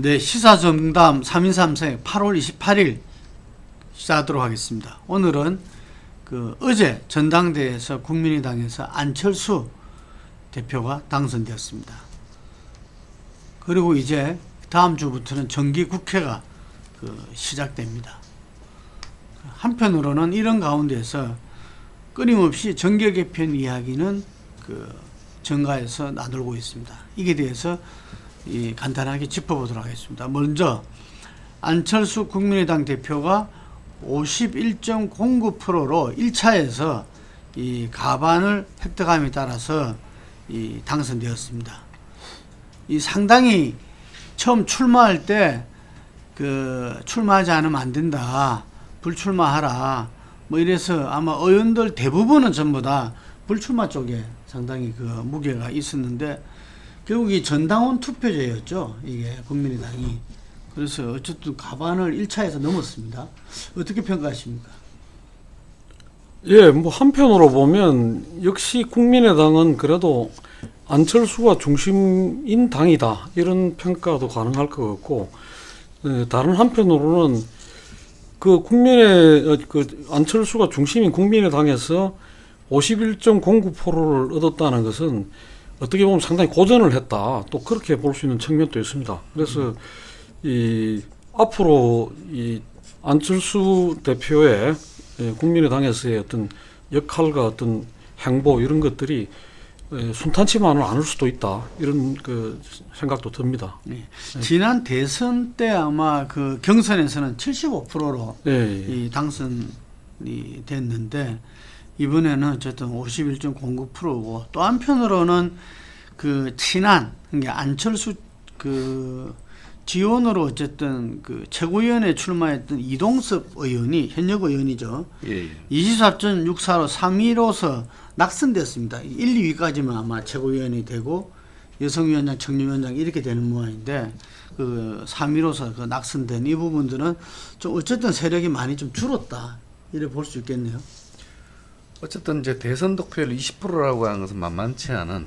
네, 시사정담 3인 3색 8월 28일 시작하도록 하겠습니다. 오늘은 어제 전당대회에서 국민의당에서 안철수 대표가 당선되었습니다. 그리고 이제 다음 주부터는 정기국회가 시작됩니다. 한편으로는 이런 가운데서 끊임없이 정계 개편 이야기는 정가에서 나돌고 있습니다. 이게 대해서 간단하게 짚어보도록 하겠습니다. 먼저 안철수 국민의당 대표가 51.09%로 1차에서 이 가반을 획득함에 따라서 당선되었습니다. 상당히 처음 출마할 때 출마하지 않으면 안 된다, 불출마하라 뭐 이래서 아마 의원들 대부분은 전부 다 불출마 쪽에 상당히 무게가 있었는데 결국 이 전당원 투표제였죠, 이게 국민의당이. 그래서 어쨌든 가반을 1차에서 넘었습니다. 어떻게 평가하십니까? 예, 뭐 한편으로 보면 역시 국민의당은 그래도 안철수가 중심인 당이다, 이런 평가도 가능할 것 같고, 다른 한편으로는 안철수가 중심인 국민의당에서 51.09%를 얻었다는 것은 어떻게 보면 상당히 고전을 했다, 또 그렇게 볼 수 있는 측면도 있습니다. 그래서 앞으로 안철수 대표의 국민의당에서의 어떤 역할과 어떤 행보, 이런 것들이 순탄치만은 않을 수도 있다, 이런 생각도 듭니다. 네. 지난 대선 때 아마 경선에서는 75%로 당선이 됐는데 이번에는 어쨌든 51.09%고, 또 한편으로는 친한, 그러니까 안철수 지원으로 어쨌든 최고위원회 출마했던 이동섭 의원이, 현역 의원이죠. 24.64로 3위로서 낙선됐습니다. 1, 2위까지만 아마 최고위원이 되고 여성위원장, 청년위원장 이렇게 되는 모양인데 3위로서 낙선된 이 부분들은 좀 어쨌든 세력이 많이 좀 줄었다, 이래 볼 수 있겠네요. 어쨌든 이제 대선 득표율 20%라고 하는 것은 만만치 않은,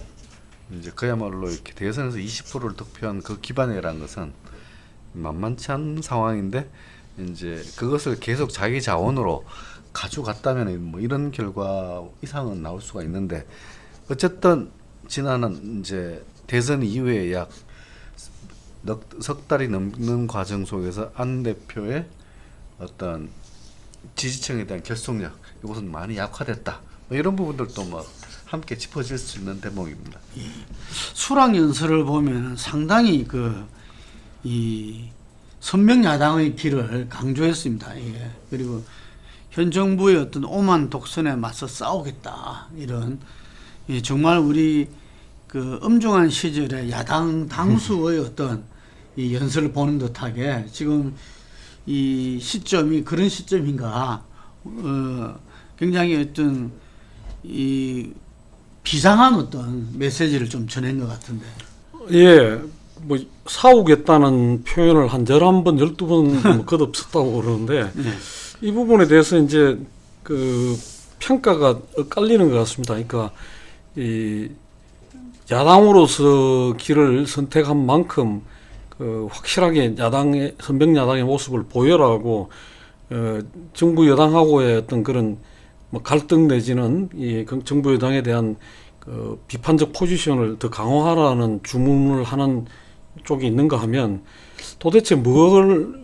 이제 그야말로 이렇게 대선에서 20%를 득표한 그 기반이라는 것은 만만치 않은 상황인데, 이제 그것을 계속 자기 자원으로 가져갔다면 뭐 이런 결과 이상은 나올 수가 있는데, 어쨌든 지난한 이제 대선 이후에 약 석 달이 넘는 과정 속에서 안 대표의 어떤 지지층에 대한 결속력, 이것은 많이 약화됐다, 뭐 이런 부분들도 뭐 함께 짚어질 수 있는 대목입니다. 수락 연설을 보면 상당히 이 선명 야당의 길을 강조했습니다. 그리고 현 정부의 어떤 오만 독선에 맞서 싸우겠다, 이런 정말 우리 엄중한 시절에 야당 당수의 어떤 이 연설을 보는 듯하게 지금 이 시점이 그런 시점인가, 굉장히 어떤 이 비상한 어떤 메시지를 좀 전한 것 같은데. 예, 뭐 싸우겠다는 표현을 한 11번, 12번 거듭 썼다고 그러는데 이 부분에 대해서 이제 평가가 엇갈리는 것 같습니다. 그러니까 야당으로서 길을 선택한 만큼 확실하게 선백 야당의 모습을 보여라고 정부 여당하고의 어떤 그런 갈등 내지는 정부 여당에 대한 비판적 포지션을 더 강화하라는 주문을 하는 쪽이 있는가 하면, 도대체 무엇을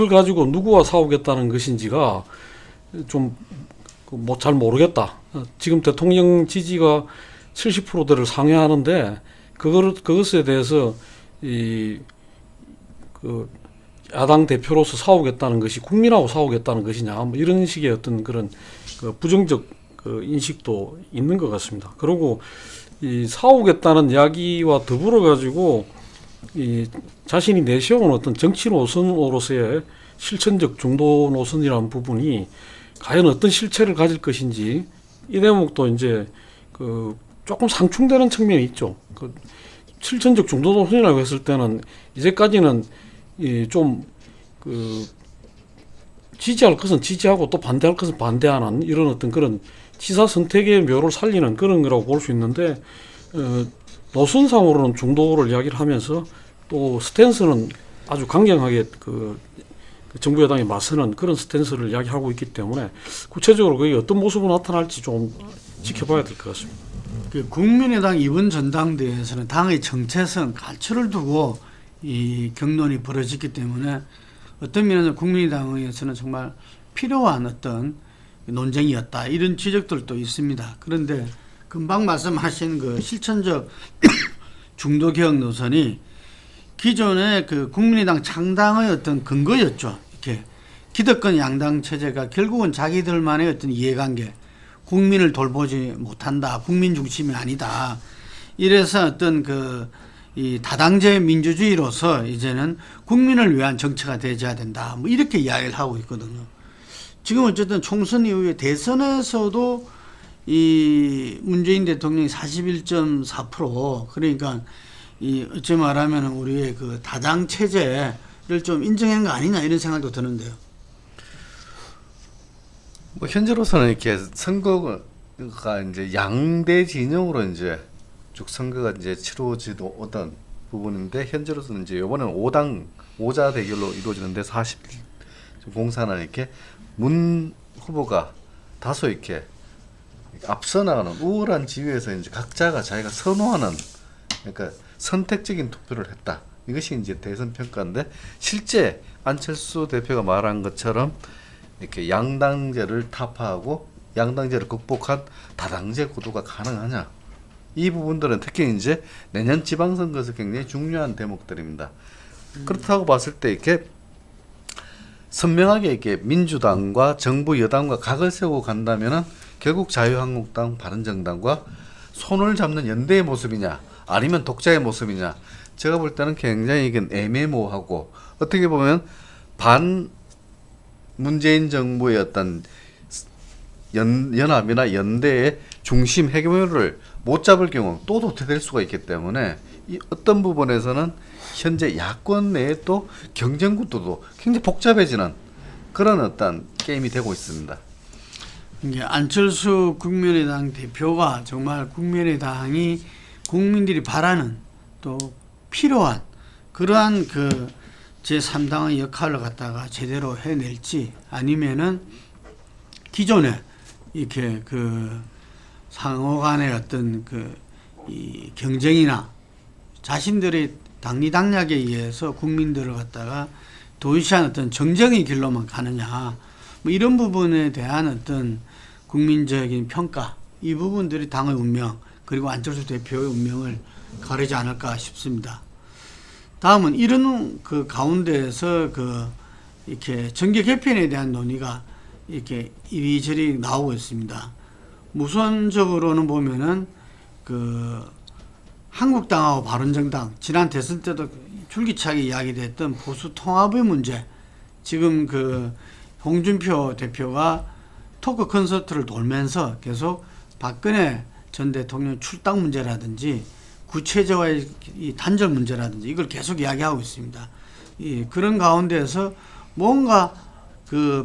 가지고 누구와 싸우겠다는 것인지가 좀 잘 모르겠다. 지금 대통령 지지가 70%대를 상회하는데 그것에 대해서 야당 대표로서 싸우겠다는 것이 국민하고 싸우겠다는 것이냐, 뭐 이런 식의 어떤 그런 부정적 인식도 있는 것 같습니다. 그리고 싸우겠다는 이야기와 더불어 가지고 자신이 내세운 어떤 정치 노선으로서의 실천적 중도 노선이라는 부분이 과연 어떤 실체를 가질 것인지, 이 대목도 이제 조금 상충되는 측면이 있죠. 실천적 중도 노선이라고 했을 때는 이제까지는 좀 지지할 것은 지지하고 또 반대할 것은 반대하는 이런 어떤 그런 지사 선택의 묘를 살리는 그런 거라고 볼 수 있는데, 노선상으로는 중도를 이야기를 하면서 또 스탠스는 아주 강경하게 그 정부 여당에 맞서는 그런 스탠스를 이야기하고 있기 때문에 구체적으로 그게 어떤 모습으로 나타날지 좀 지켜봐야 될 것 같습니다. 그 국민의당 이번 전당대회에서는 당의 정체성, 가치를 두고 이 경론이 벌어졌기 때문에 어떤 면에서 국민의당에서는 정말 필요한 어떤 논쟁이었다 이런 지적들도 있습니다. 그런데 금방 말씀하신 그 실천적 중도개혁 노선이 기존의 그 국민의당 창당의 어떤 근거였죠. 이렇게 기득권 양당 체제가 결국은 자기들만의 어떤 이해관계, 국민을 돌보지 못한다, 국민 중심이 아니다. 이래서 어떤 이 다당제 민주주의로서 이제는 국민을 위한 정치가 되어야 된다. 뭐 이렇게 이야기를 하고 있거든요. 지금 어쨌든 총선 이후에 대선에서도 이 문재인 대통령이 41.4% 그러니까 이 어찌 말하면 우리의 그 다당 체제를 좀 인정한 거 아니냐 이런 생각도 드는데요. 뭐 현재로서는 이렇게 선거가 이제 양대 진영으로 이제 쭉 선거가 이제 치러지도 오던 부분인데 현재로서는 이제 이번에는 5자 대결로 이루어지는데 40공사는 이렇게 문 후보가 다소 이렇게 앞서 나가는 우월한 지위에서 이제 각자가 자기가 선호하는 그러니까 선택적인 투표를 했다. 이것이 이제 대선 평가인데 실제 안철수 대표가 말한 것처럼 이렇게 양당제를 타파하고 양당제를 극복한 다당제 구도가 가능하냐? 이 부분들은 특히 이제 내년 지방선거에서 굉장히 중요한 대목들입니다. 그렇다고 봤을 때 이렇게 선명하게 이렇게 민주당과 정부 여당과 각을 세우고 간다면은 결국 자유한국당, 바른정당과 손을 잡는 연대의 모습이냐, 아니면 독자의 모습이냐? 제가 볼 때는 굉장히 이게 애매모호하고 어떻게 보면 반 문재인 정부의 어떤 연합이나 연대의 중심 헤게모니를 못 잡을 경우 또 도태될 수가 있기 때문에 이 어떤 부분에서는 현재 야권 내에 또 경쟁 구도도 굉장히 복잡해지는 그런 어떤 게임이 되고 있습니다. 이게 안철수 국민의당 대표가 정말 국민의당이 국민들이 바라는 또 필요한 그러한 그 제3당의 역할을 갖다가 제대로 해낼지 아니면은 기존에 이렇게 그 상호 간의 어떤 이 경쟁이나 자신들의 당리당략에 의해서 국민들을 갖다가 도의시한 어떤 정쟁의 길로만 가느냐 뭐 이런 부분에 대한 어떤 국민적인 평가 이 부분들이 당의 운명 그리고 안철수 대표의 운명을 가르지 않을까 싶습니다. 다음은 이런 그 가운데에서 이렇게 정계 개편에 대한 논의가 이렇게 이리저리 나오고 있습니다. 우선적으로는 보면은 한국당하고 바른정당 지난 대선 때도 줄기차게 이야기됐던 보수 통합의 문제 지금 홍준표 대표가 토크 콘서트를 돌면서 계속 박근혜 전 대통령 출당 문제라든지 구체적인 이 단절 문제라든지 이걸 계속 이야기하고 있습니다. 그런 가운데에서 뭔가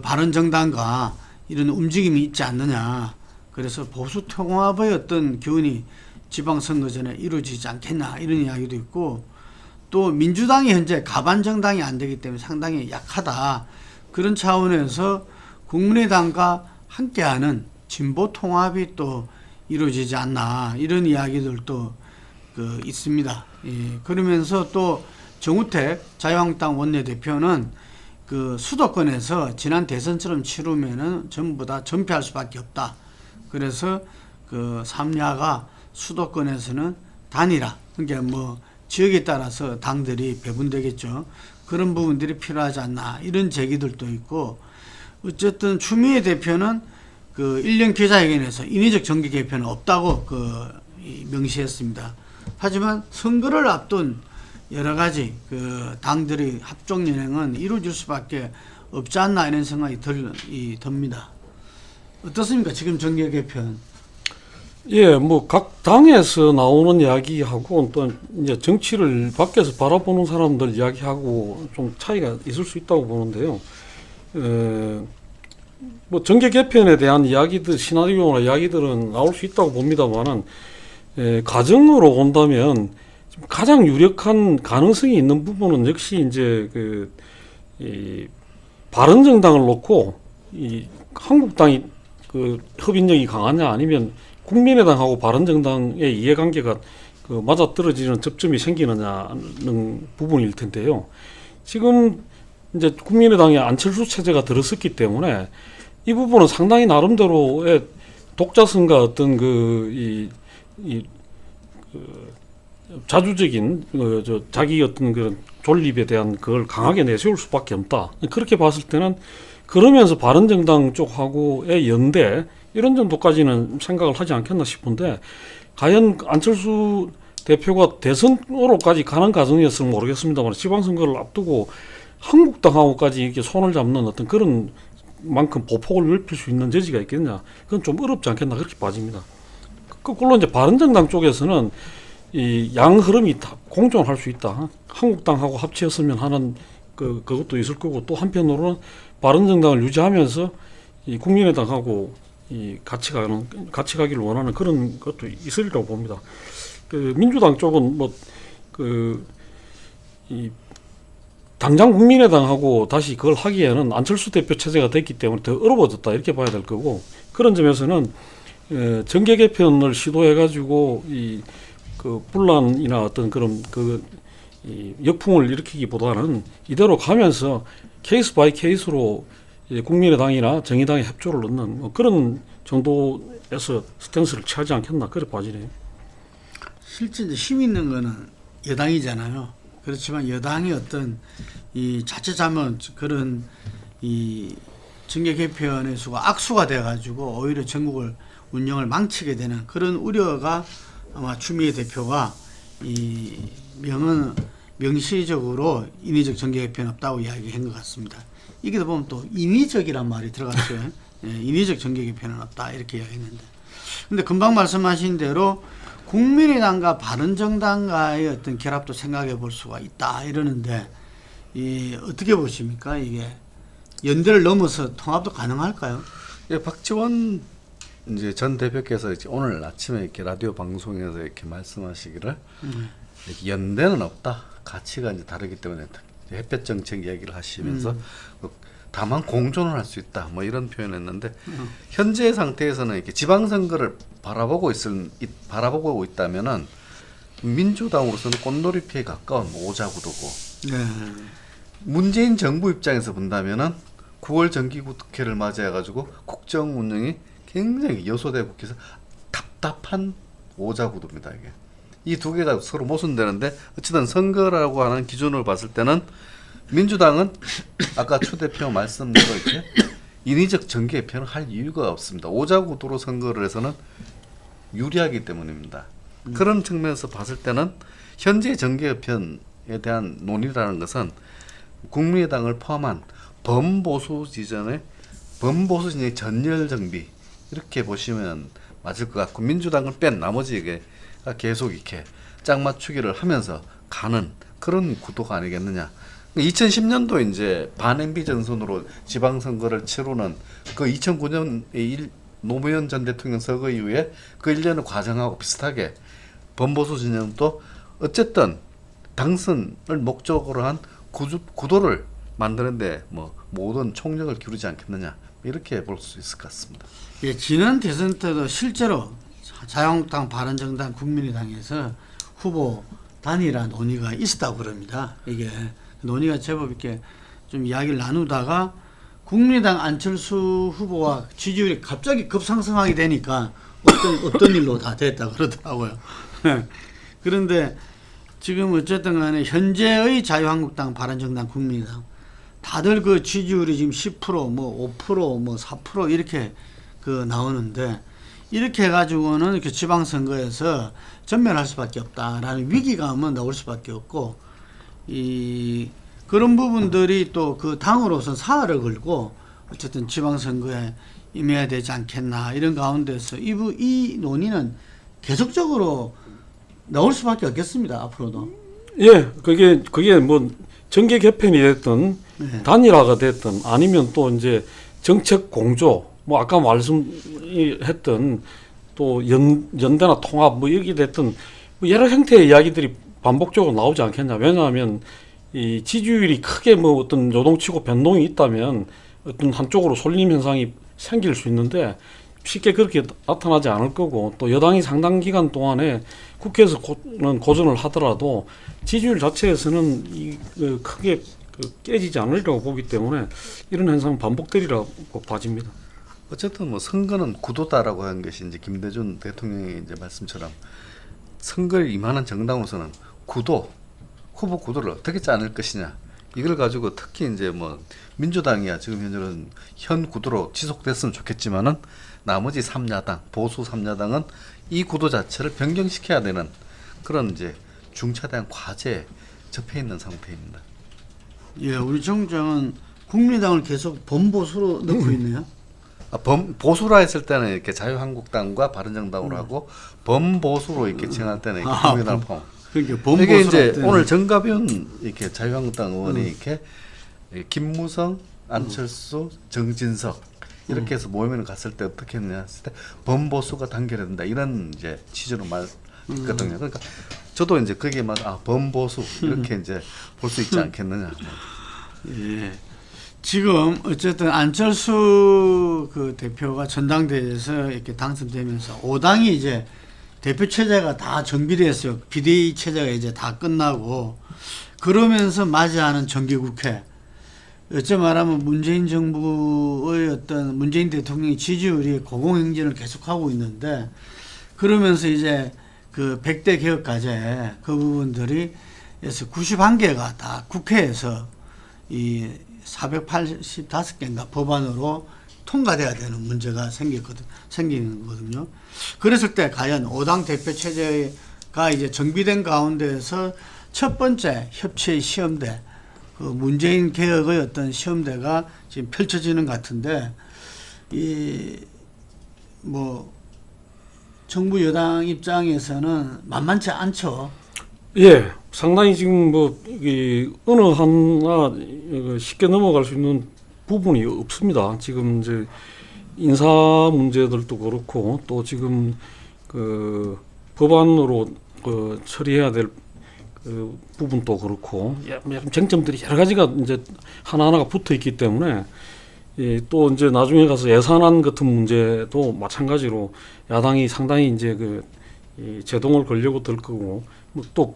바른정당과 이런 움직임이 있지 않느냐. 그래서 보수 통합의 어떤 기운이 지방선거 전에 이루어지지 않겠나 이런 이야기도 있고 또 민주당이 현재 가반 정당이 안 되기 때문에 상당히 약하다. 그런 차원에서 국민의당과 함께하는 진보 통합이 또 이루어지지 않나 이런 이야기들도 있습니다. 그러면서 또 정우택 자유한국당 원내대표는 수도권에서 지난 대선처럼 치르면은 전부 다 전패할 수밖에 없다. 그래서 3야가 수도권에서는 단일화, 그러니까 뭐 지역에 따라서 당들이 배분되겠죠. 그런 부분들이 필요하지 않나 이런 제기들도 있고 어쨌든 추미애 대표는 1년 기자회견에서 인위적 정계 개편은 없다고 명시했습니다. 하지만 선거를 앞둔 여러 가지 당들의 합종 연행은 이루어질 수밖에 없지 않나 이런 생각이 듭니다. 어떻습니까? 지금 정계 개편. 예, 뭐 각 당에서 나오는 이야기하고 또 이제 정치를 밖에서 바라보는 사람들 이야기하고 좀 차이가 있을 수 있다고 보는데요. 뭐 정계 개편에 대한 이야기들, 시나리오나 이야기들은 나올 수 있다고 봅니다만은 가정으로 본다면 가장 유력한 가능성이 있는 부분은 역시 이제 이 바른정당을 놓고 이 한국당이 그 협인력이 강하냐 아니면 국민의당하고 바른정당의 이해관계가 그 맞아떨어지는 접점이 생기느냐는 부분일 텐데요. 지금 이제 국민의당의 안철수 체제가 들어섰기 때문에 이 부분은 상당히 나름대로의 독자성과 어떤 자주적인 자기 어떤 그런 존립에 대한 그걸 강하게 내세울 수밖에 없다. 그렇게 봤을 때는 그러면서 바른정당 쪽하고의 연대 이런 정도까지는 생각을 하지 않겠나 싶은데 과연 안철수 대표가 대선으로까지 가는 과정이었으면 모르겠습니다만 지방선거를 앞두고 한국당하고까지 이렇게 손을 잡는 어떤 그런 만큼 보폭을 넓힐 수 있는 여지가 있겠냐? 그건 좀 어렵지 않겠나 그렇게 봐집니다. 거꾸로 이제 바른정당 쪽에서는 이 양 흐름이 다 공존할 수 있다. 한국당하고 합치었으면 하는 그것도 있을 거고 또 한편으로는 바른정당을 유지하면서 이 국민의당하고 이 같이 가기를 원하는 그런 것도 있으리라고 봅니다. 그 민주당 쪽은 이 당장 국민의당하고 다시 그걸 하기에는 안철수 대표 체제가 됐기 때문에 더 어려워졌다 이렇게 봐야 될 거고 그런 점에서는 정계 개편을 시도해가지고 그 분란이나 어떤 그런 이 역풍을 일으키기보다는 이대로 가면서 케이스 바이 케이스로 국민의당이나 정의당의 협조를 얻는 뭐 그런 정도에서 스탠스를 취하지 않겠나 그렇게 봐지네요. 실제 이제 힘 있는 거는 여당이잖아요. 그렇지만 여당이 어떤 이 자칫하면 그런 이 정계 개편의 수가 악수가 돼가지고 오히려 전국을 운영을 망치게 되는 그런 우려가 아마 추미애 대표가 이 명시적으로 인위적 정계 개편 없다고 이야기한 것 같습니다. 이게 보면 또 인위적이란 말이 들어갔어요. 예, 인위적 정계 개편은 없다 이렇게 이야기했는데, 근데 금방 말씀하신 대로 국민의당과 바른정당과의 어떤 결합도 생각해 볼 수가 있다 이러는데 어떻게 보십니까? 이게 연대를 넘어서 통합도 가능할까요? 예, 박지원 이제 전 대표께서 이제 오늘 아침에 이렇게 라디오 방송에서 이렇게 말씀하시기를 이렇게 연대는 없다. 가치가 이제 다르기 때문에 햇볕 정책 이야기를 하시면서 다만 공존을 할 수 있다. 뭐 이런 표현했는데 현재 상태에서는 이렇게 지방선거를 바라보고 있다면은 민주당으로서는 꽃놀이표에 가까운 오자구도고 네. 문재인 정부 입장에서 본다면은 9월 정기국회를 맞이해가지고 국정 운영이 굉장히 여소돼 국회에서 답답한 오자구도입니다. 이게 이 두 개가 서로 모순되는데 어쨌든 선거라고 하는 기준을 봤을 때는 민주당은 아까 추 대표 말씀대로 이렇게 인위적 정계 개편을 할 이유가 없습니다. 오자구도로 선거를 해서는 유리하기 때문입니다. 그런 측면에서 봤을 때는 현재 정계 개편에 대한 논의라는 것은 국민의당을 포함한 범보수 진영의 전열 정비 이렇게 보시면 맞을 것 같고 민주당을 뺀 나머지에게 계속 이렇게 짝 맞추기를 하면서 가는 그런 구도가 아니겠느냐. 2010년도 이제 반MB 전선으로 지방선거를 치르는 그 2009년의 노무현 전 대통령 서거 이후에 그 일련의 과정하고 비슷하게 범보수 진영도 어쨌든 당선을 목적으로 한 구도를 만드는데 뭐 모든 총력을 기울이지 않겠느냐 이렇게 볼 수 있을 것 같습니다. 예, 지난 대선 때도 실제로 자유한국당, 바른정당, 국민의당에서 후보 단일화 논의가 있었다고 그럽니다. 이게 논의가 제법 이렇게 좀 이야기를 나누다가 국민의당 안철수 후보와 지지율이 갑자기 급상승하게 되니까 어떤 일로 다 됐다 그러더라고요. 그런데 지금 어쨌든 간에 현재의 자유한국당, 바른정당, 국민의당 다들 그 지지율이 지금 10%, 뭐 5%, 뭐 4% 이렇게 나오는데 이렇게 해가지고는 이렇게 지방선거에서 전멸할 수밖에 없다라는 위기감은 나올 수밖에 없고 그런 부분들이 또 그 당으로서 사활을 걸고 어쨌든 지방선거에 임해야 되지 않겠나 이런 가운데서 이 논의는 계속적으로 나올 수밖에 없겠습니다. 앞으로도. 예, 그게 뭐 정계 개편이 됐든 네. 단일화가 됐든 아니면 또 이제 정책 공조 뭐 아까 말씀했던 또 연대나 통합 뭐 이렇게 됐든 뭐 여러 형태의 이야기들이 반복적으로 나오지 않겠냐. 왜냐하면 이 지지율이 크게 뭐 어떤 요동치고 변동이 있다면 어떤 한쪽으로 쏠림 현상이 생길 수 있는데 쉽게 그렇게 나타나지 않을 거고, 또 여당이 상당 기간 동안에 국회에서는 고전을 하더라도 지지율 자체에서는 크게 깨지지 않으리라고 보기 때문에 이런 현상은 반복되리라고 봐집니다. 어쨌든 뭐 선거는 구도다라고 하는 것이 이제 김대중 대통령의 이제 말씀처럼 선거에 임하는 정당으로서는 구도, 후보 구도를 어떻게 짜낼 것이냐, 이걸 가지고 특히 이제 뭐 민주당이야 지금 현재는 현 구도로 지속됐으면 좋겠지만은 나머지 3야당, 보수 3야당은 이 구도 자체를 변경시켜야 되는 그런 이제 중차대한 과제에 접해 있는 상태입니다. 예, 우리 정부장은 국민의당을 계속 범보수로 넣고 있네요. 보수라 했을 때는 이렇게 자유한국당과 바른정당으로 하고 범보수로 이렇게 칭할 때는 이렇게 국민의당을 포함. 그러니까 이게 범보수로 이제 오늘 정가변 이렇게 자유한국당 의원이 이렇게 김무성, 안철수, 정진석 이렇게 해서 모임을 갔을 때 어떻게 했냐 했을 때 범보수가 단결해야 된다 이런 이제 취지로 말했거든요. 그러니까 저도 이제 그게 막 범보수 이렇게 이제 볼 수 있지 않겠느냐. 예. 지금 어쨌든 안철수 그 대표가 전당대회에서 이렇게 당선되면서 5당이 이제 대표 체제가 다 정비됐어요. 비대위 체제가 이제 다 끝나고 그러면서 맞이하는 정기국회. 어째 말하면 문재인 정부의 어떤 문재인 대통령의 지지율이 고공행진을 계속하고 있는데 그러면서 이제 그 100대 개혁 과제 그 부분들이 91개가 다 국회에서 이 485개인가 법안으로 통과돼야 되는 문제가 생기는 거거든요. 그랬을 때 과연 5당 대표 체제가 이제 정비된 가운데에서 첫 번째 협치의 시험대, 그 문재인 개혁의 어떤 시험대가 지금 펼쳐지는 것 같은데, 이 뭐 정부 여당 입장에서는 만만치 않죠. 예, 상당히 지금 어느 하나 쉽게 넘어갈 수 있는 부분이 없습니다. 지금 이제 인사 문제들도 그렇고 또 지금 그 법안으로 처리해야 될 그 부분도 그렇고 쟁점들이 여러 가지가 이제 하나하나가 붙어 있기 때문에 또 이제 나중에 가서 예산안 같은 문제도 마찬가지로 야당이 상당히 이제 이 제동을 걸려고 들 거고 또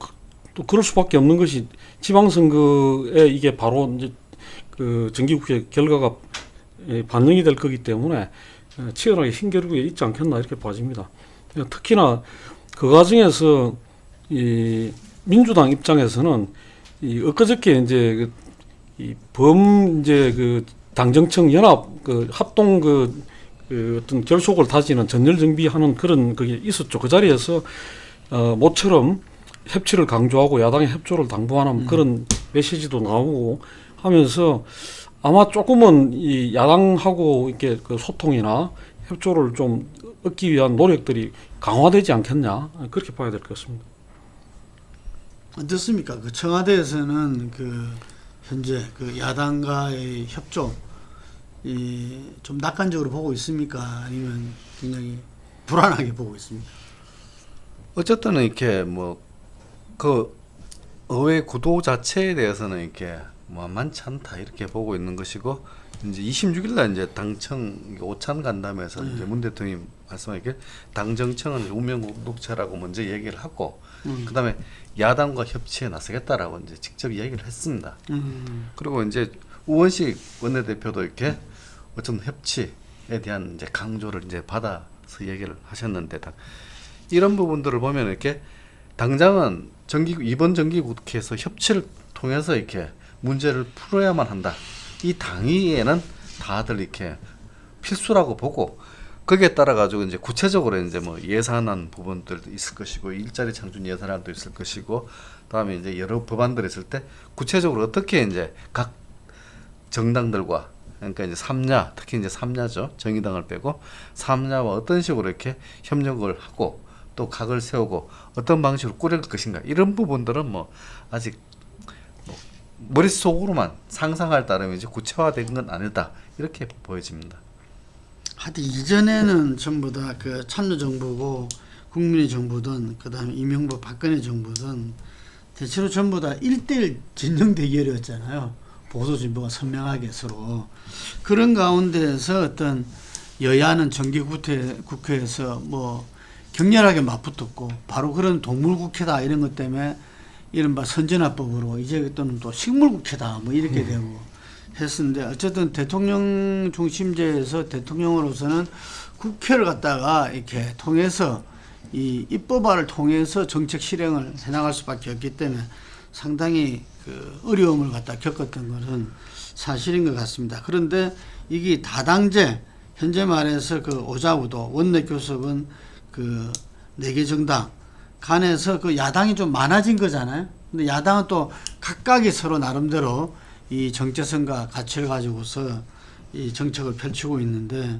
그럴 수밖에 없는 것이 지방선거에 이게 바로 이제 그 정기국회 결과가 반영이 될 거기 때문에 치열하게 힘겨루게 있지 않겠나 이렇게 봐집니다. 특히나 그 과정에서 이 민주당 입장에서는 이 엊그저께 이제 이제 그 당정청 연합 합동 어떤 결속을 다지는 전열 정비하는 그런 그게 있었죠. 그 자리에서 모처럼 협치를 강조하고 야당의 협조를 당부하는 그런 메시지도 나오고 하면서 아마 조금은 이 야당하고 이렇게 그 소통이나 협조를 좀 얻기 위한 노력들이 강화되지 않겠냐 그렇게 봐야 될 것 같습니다. 어떻습니까? 그 청와대에서는 그 현재 그 야당과의 협조 좀 낙관적으로 보고 있습니까? 아니면 굉장히 불안하게 보고 있습니까? 어쨌든 이렇게 그 의회 구도 자체에 대해서는 이렇게 만만치 않다 이렇게 보고 있는 것이고 이제 26일날 이제 당청 오찬 간담회에서 이제 문 대통령이 말씀하기를 당정청은 운명국독체라고 먼저 얘기를 하고 그다음에 야당과 협치에 나서겠다라고 이제 직접 얘기를 했습니다. 그리고 이제 우원식 원내대표도 이렇게 어떤 협치에 대한 이제 강조를 이제 받아서 얘기를 하셨는데 이런 부분들을 보면 이렇게 당장은 이번 정기국회에서 협치를 통해서 이렇게 문제를 풀어야만 한다. 이 당위에는 다들 이렇게 필수라고 보고 거기에 따라 가지고 이제 구체적으로 이제 예산안 부분들도 있을 것이고 일자리 창출 예산안도 있을 것이고 다음에 이제 여러 법안들 있을 때 구체적으로 어떻게 이제 각 정당들과 그러니까 이제 3야 특히 이제 3야죠 정의당을 빼고 3야와 어떤 식으로 이렇게 협력을 하고 또 각을 세우고 어떤 방식으로 꾸릴 것인가 이런 부분들은 아직 머릿속으로만 상상할 따르면 이제 구체화된 건 아니다 이렇게 보여집니다. 하여튼 이전에는 전부 다 그 참여정부고 국민의 정부든 그다음에 이명박 박근혜 정부든 대체로 전부 다 1대1 진영 대결이었잖아요. 보수 진보가 선명하게 서로. 그런 가운데에서 어떤 여야는 정기국회에서 뭐 격렬하게 맞붙었고, 바로 그런 동물국회다 이런 것 때문에 이른바 선진화법으로 이제 또는 또 식물국회다 뭐 이렇게 되고 했었는데, 어쨌든 대통령 중심제에서 대통령으로서는 국회를 갖다가 이렇게 통해서 이 입법화를 통해서 정책 실행을 해나갈 수밖에 없기 때문에 상당히 그 어려움을 갖다 겪었던 것은 사실인 것 같습니다. 그런데 이게 다당제, 현재 말해서 그 오자구도 원내교섭은 그 4개 정당 간에서 그 야당이 좀 많아진 거잖아요. 근데 야당은 또 각각이 서로 나름대로 이 정체성과 가치를 가지고서 이 정책을 펼치고 있는데,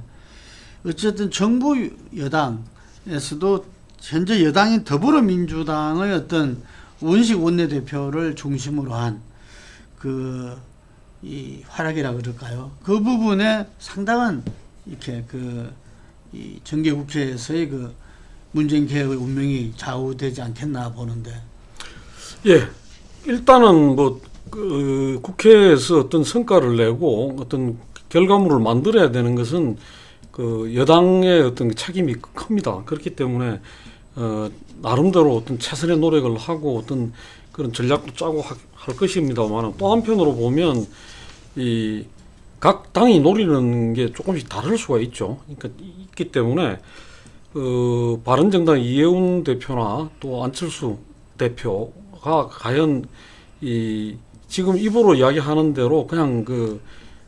어쨌든 정부 여당에서도 현재 여당인 더불어민주당의 어떤 원식 원내대표를 중심으로 한 그 이 활약이라 그럴까요? 그 부분에 상당한 이렇게 그 이 정기국회에서의 그 문재인 개혁의 운명이 좌우되지 않겠나 보는데. 예, 일단은 뭐 그 국회에서 어떤 성과를 내고 어떤 결과물을 만들어야 되는 것은 그 여당의 어떤 책임이 큽니다. 그렇기 때문에 나름대로 어떤 최선의 노력을 하고 어떤 그런 전략도 짜고 할 것입니다만, 또 한편으로 보면 이 각 당이 노리는 게 조금씩 다를 수가 있죠. 그러니까 있기 때문에 바른정당 이해운 대표나 또 안철수 대표가 과연 이 지금 입으로 이야기하는 대로 그냥 그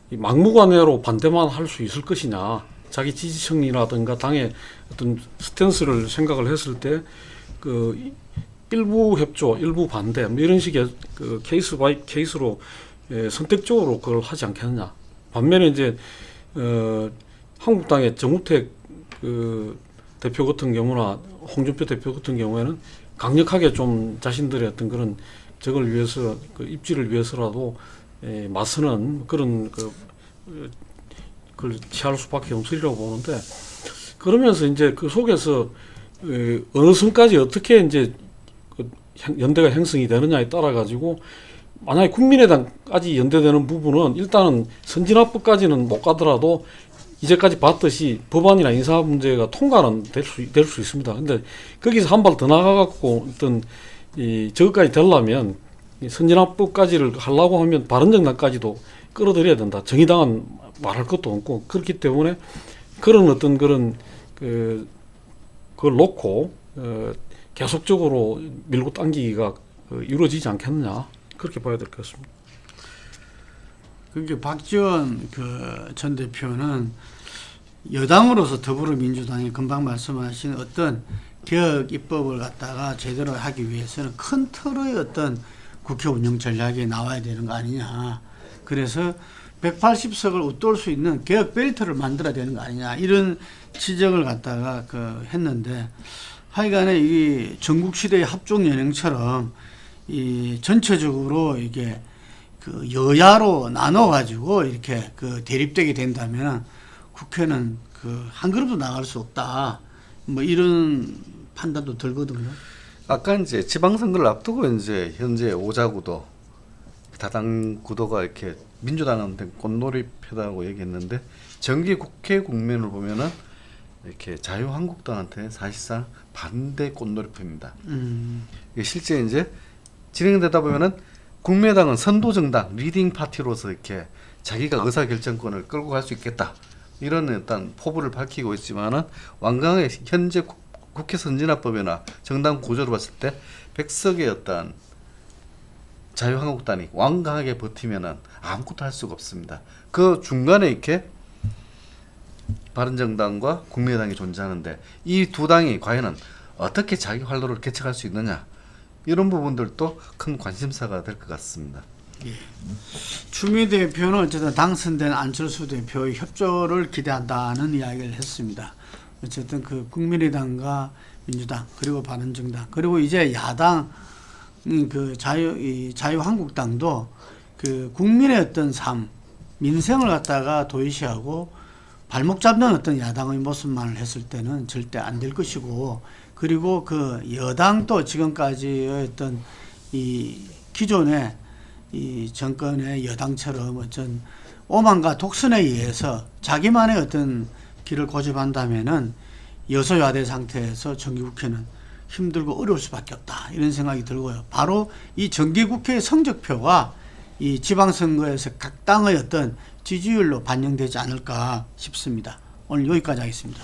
막무가내로 반대만 할 수 있을 것이냐, 자기 지지층이라든가 당의 어떤 스탠스를 생각을 했을 때 그 일부 협조, 일부 반대 뭐 이런 식의 그 케이스 바이 케이스로 선택적으로 그걸 하지 않겠느냐. 반면에 이제 한국당의 정우택 그 대표 같은 경우나 홍준표 대표 같은 경우에는 강력하게 좀 자신들의 어떤 그런 적을 위해서, 그 입지를 위해서라도 맞서는 그런 그걸 취할 수밖에 없으리라고 보는데, 그러면서 이제 그 속에서 어느 선까지 어떻게 이제 그 연대가 형성이 되느냐에 따라 가지고, 만약에 국민의당까지 연대되는 부분은 일단은 선진화법까지는 못 가더라도 이제까지 봤듯이 법안이나 인사 문제가 통과는 될 수 있습니다. 근데 거기서 한 발 더 나가갖고 어떤 저것까지 되려면 이 선진화법까지를 하려고 하면 바른정당까지도 끌어들여야 된다. 정의당은 말할 것도 없고, 그렇기 때문에 그런 어떤 그런 그걸 놓고 계속적으로 밀고 당기기가 이루어지지 않겠느냐, 그렇게 봐야 될 것 같습니다. 그러니까 박지원 그 전 대표는 여당으로서 더불어민주당이 금방 말씀하신 어떤 개혁 입법을 갖다가 제대로 하기 위해서는 큰 틀의 어떤 국회 운영 전략이 나와야 되는 거 아니냐. 그래서 180석을 웃돌 수 있는 개혁 벨트를 만들어야 되는 거 아니냐, 이런 지적을 갖다가 했는데, 하여간에 이 전국 시대의 합종 연행처럼 이 전체적으로 이게 그 여야로 나눠 가지고 이렇게 그 대립되게 된다면 국회는 그 한 걸음도 나갈 수 없다, 뭐 이런 판단도 들거든요. 아까 이제 지방선거를 앞두고 이제 현재 오자구도 다당 구도가 이렇게 민주당한테 꽃놀이표다고 얘기했는데, 정기 국회 국면을 보면은 이렇게 자유한국당한테 사실상 반대 꽃놀이표입니다. 이게 실제 이제 진행되다 보면은 국민의당은 선도정당, 리딩 파티로서 이렇게 자기가 의사결정권을 끌고 갈 수 있겠다, 이런 일단 포부를 밝히고 있지만은 완강하게 현재 국회 선진화법이나 정당 구조를 봤을 때 100석의 어떤 자유한국당이 완강하게 버티면은 아무것도 할 수가 없습니다. 그 중간에 이렇게 바른정당과 국민의당이 존재하는데, 이 두 당이 과연 어떻게 자기 활로를 개척할 수 있느냐, 이런 부분들도 큰 관심사가 될 것 같습니다. 예. 추미애 대표는 어쨌든 당선된 안철수 대표의 협조를 기대한다는 이야기를 했습니다. 어쨌든 그 국민의당과 민주당, 그리고 바른정당, 그리고 이제 야당 그 자유한국당도 그 국민의 어떤 삶, 민생을 갖다가 도외시하고 발목 잡는 어떤 야당의 모습만을 했을 때는 절대 안 될 것이고, 그리고 그 여당도 지금까지의 어떤 이 기존의 이 정권의 여당처럼 어떤 오만과 독선에 의해서 자기만의 어떤 길을 고집한다면은 여소야대 상태에서 정기국회는 힘들고 어려울 수밖에 없다, 이런 생각이 들고요. 바로 이 정기국회의 성적표가 이 지방선거에서 각 당의 어떤 지지율로 반영되지 않을까 싶습니다. 오늘 여기까지 하겠습니다.